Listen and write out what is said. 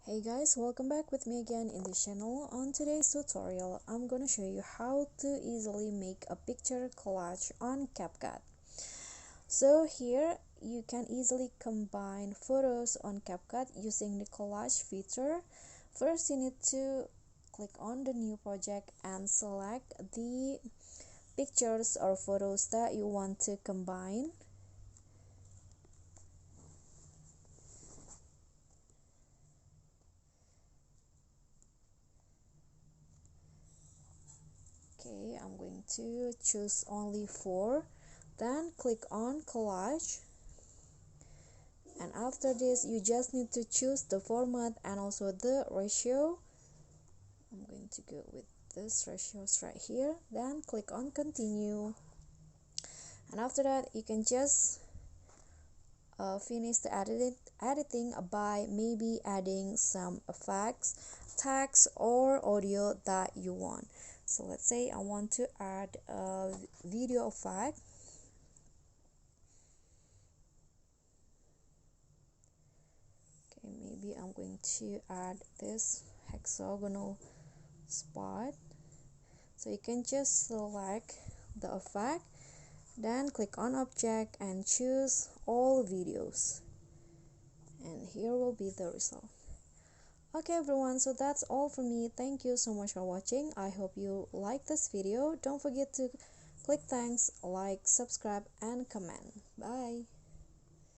Hey guys, welcome back with me again in this channel. On today's tutorial, I'm gonna show you how to easily make a picture collage on CapCut. So here you can easily combine photos on CapCut using the collage feature. First, you need to click on the new project and select the pictures or photos that you want to combine. Okay, I'm going to choose only 4, then click on collage, and after this you just need to choose the format and also the ratio. I'm going to go with this ratios right here, then click on continue, and after that you can just finish the editing by maybe adding some effects, text or audio that you want. So let's say I want to add a video effect. Okay, maybe I'm going to add this hexagonal spot. So you can just select the effect, then click on object and choose all videos, and here will be the result. Okay everyone, so that's all from me. Thank you so much for watching. I hope you like this video. Don't forget to click thanks, like, subscribe and comment. Bye.